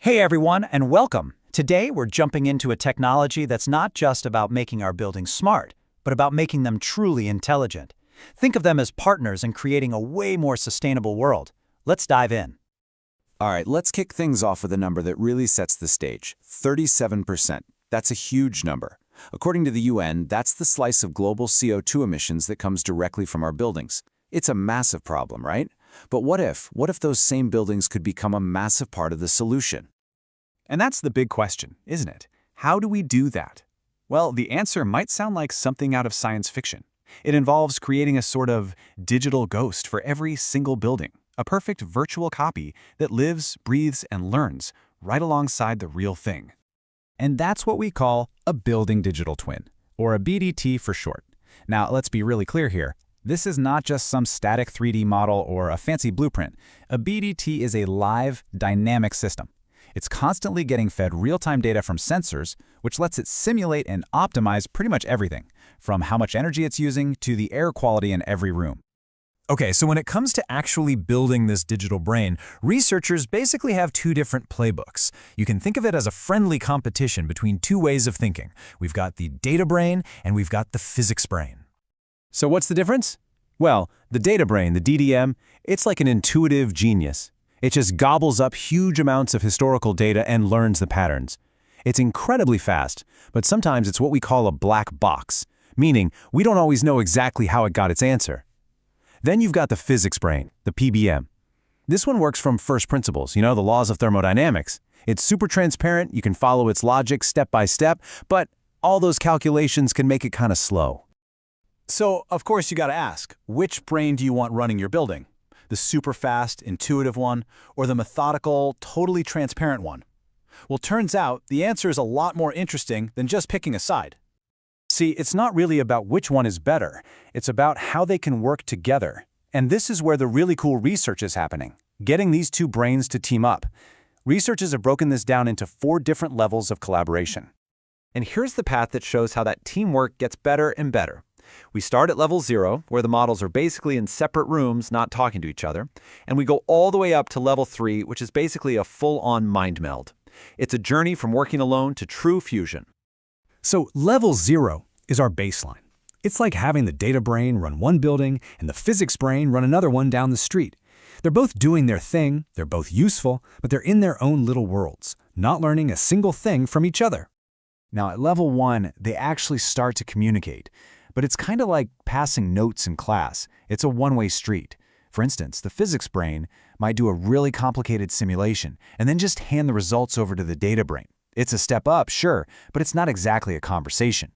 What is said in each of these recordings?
Hey everyone, and welcome. Today we're jumping into a technology that's not just about making our buildings smart, but about making them truly intelligent. Think of them as partners in creating a way more sustainable world. Let's dive in. All right, let's kick things off with a number that really sets the stage, 37%. That's a huge number. According to the UN, that's the slice of global CO2 emissions that comes directly from our buildings. It's a massive problem, right? But what if those same buildings could become a massive part of the solution? And that's the big question, isn't it? How do we do that? Well, the answer might sound like something out of science fiction. It involves creating a sort of digital ghost for every single building, a perfect virtual copy that lives, breathes, and learns right alongside the real thing. And that's what we call a building digital twin, or a BDT for short. Now, let's be really clear here. This is not just some static 3D model or a fancy blueprint. A BDT is a live, dynamic system. It's constantly getting fed real-time data from sensors, which lets it simulate and optimize pretty much everything, from how much energy it's using to the air quality in every room. Okay, so when it comes to actually building this digital brain, researchers basically have two different playbooks. You can think of it as a friendly competition between two ways of thinking. We've got the data brain and we've got the physics brain. So what's the difference? Well, the data brain, the DDM, it's like an intuitive genius. It just gobbles up huge amounts of historical data and learns the patterns. It's incredibly fast, but sometimes it's what we call a black box, meaning we don't always know exactly how it got its answer. Then you've got the physics brain, the PBM. This one works from first principles, the laws of thermodynamics. It's super transparent, you can follow its logic step by step, but all those calculations can make it kind of slow. So, of course, you gotta ask, which brain do you want running your building? The super fast, intuitive one, or the methodical, totally transparent one? Well, turns out the answer is a lot more interesting than just picking a side. See, it's not really about which one is better. It's about how they can work together. And this is where the really cool research is happening, getting these two brains to team up. Researchers have broken this down into 4 different levels of collaboration. And here's the path that shows how that teamwork gets better and better. We start at level 0, where the models are basically in separate rooms, not talking to each other, and we go all the way up to level 3, which is basically a full-on mind meld. It's a journey from working alone to true fusion. So level 0 is our baseline. It's like having the data brain run one building and the physics brain run another one down the street. They're both doing their thing, they're both useful, but they're in their own little worlds, not learning a single thing from each other. Now, at level 1, they actually start to communicate. But it's kind of like passing notes in class. It's a one-way street. For instance, the physics brain might do a really complicated simulation and then just hand the results over to the data brain. It's a step up, sure, but it's not exactly a conversation.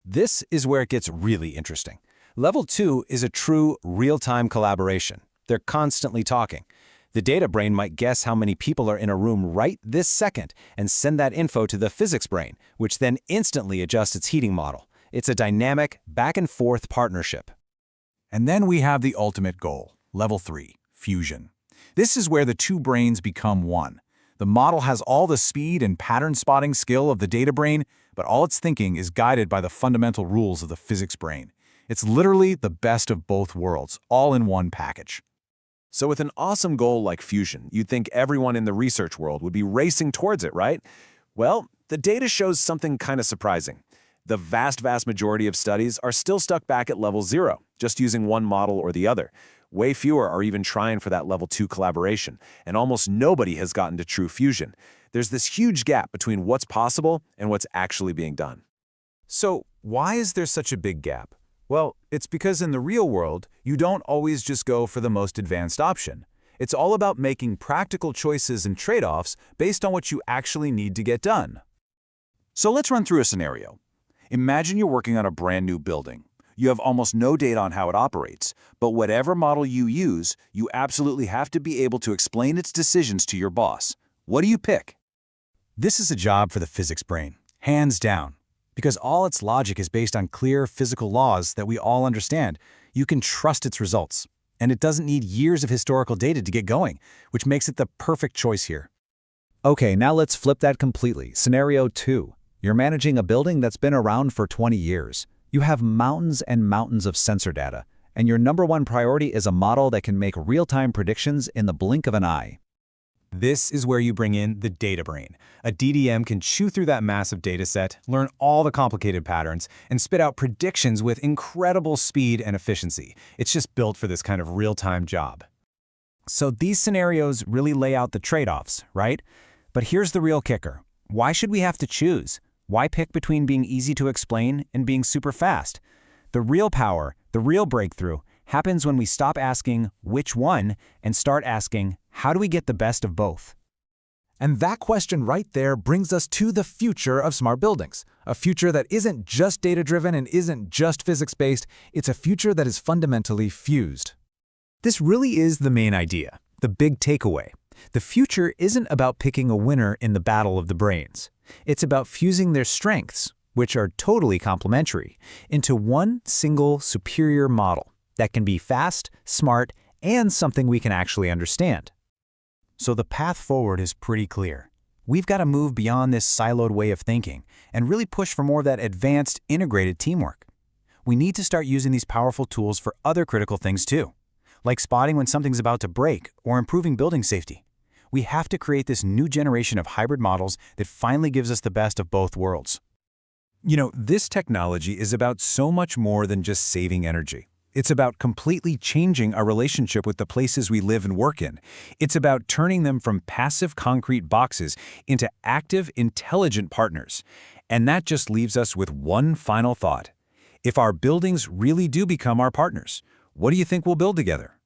This is where it gets really interesting. Level 2 is a true real-time collaboration. They're constantly talking. The data brain might guess how many people are in a room right this second and send that info to the physics brain, which then instantly adjusts its heating model. It's a dynamic, back-and-forth partnership. And then we have the ultimate goal, level 3, fusion. This is where the two brains become one. The model has all the speed and pattern-spotting skill of the data brain, but all its thinking is guided by the fundamental rules of the physics brain. It's literally the best of both worlds, all in one package. So with an awesome goal like fusion, you'd think everyone in the research world would be racing towards it, right? Well, the data shows something kind of surprising. The vast majority of studies are still stuck back at level 0, just using one model or the other. Way fewer are even trying for that level 2 collaboration, and almost nobody has gotten to true fusion. There's this huge gap between what's possible and what's actually being done. So why is there such a big gap? Well, it's because in the real world, you don't always just go for the most advanced option. It's all about making practical choices and trade-offs based on what you actually need to get done. So let's run through a scenario. Imagine you're working on a brand new building. You have almost no data on how it operates, but whatever model you use, you absolutely have to be able to explain its decisions to your boss. What do you pick? This is a job for the physics brain, hands down. Because all its logic is based on clear physical laws that we all understand, you can trust its results. And it doesn't need years of historical data to get going, which makes it the perfect choice here. Okay, now let's flip that completely. Scenario 2. You're managing a building that's been around for 20 years. You have mountains and mountains of sensor data, and your number one priority is a model that can make real-time predictions in the blink of an eye. This is where you bring in the data brain. A DDM can chew through that massive data set, learn all the complicated patterns, and spit out predictions with incredible speed and efficiency. It's just built for this kind of real-time job. So these scenarios really lay out the trade-offs, right? But here's the real kicker. Why should we have to choose? Why pick between being easy to explain and being super fast? The real power, the real breakthrough, happens when we stop asking which one and start asking how do we get the best of both? And that question right there brings us to the future of smart buildings. A future that isn't just data-driven and isn't just physics-based, it's a future that is fundamentally fused. This really is the main idea, the big takeaway. The future isn't about picking a winner in the battle of the brains. It's about fusing their strengths, which are totally complementary, into one single superior model that can be fast, smart, and something we can actually understand. So the path forward is pretty clear. We've got to move beyond this siloed way of thinking and really push for more of that advanced, integrated teamwork. We need to start using these powerful tools for other critical things too, like spotting when something's about to break or improving building safety. We have to create this new generation of hybrid models that finally gives us the best of both worlds. You know, this technology is about so much more than just saving energy. It's about completely changing our relationship with the places we live and work in. It's about turning them from passive concrete boxes into active, intelligent partners. And that just leaves us with one final thought. If our buildings really do become our partners, what do you think we'll build together?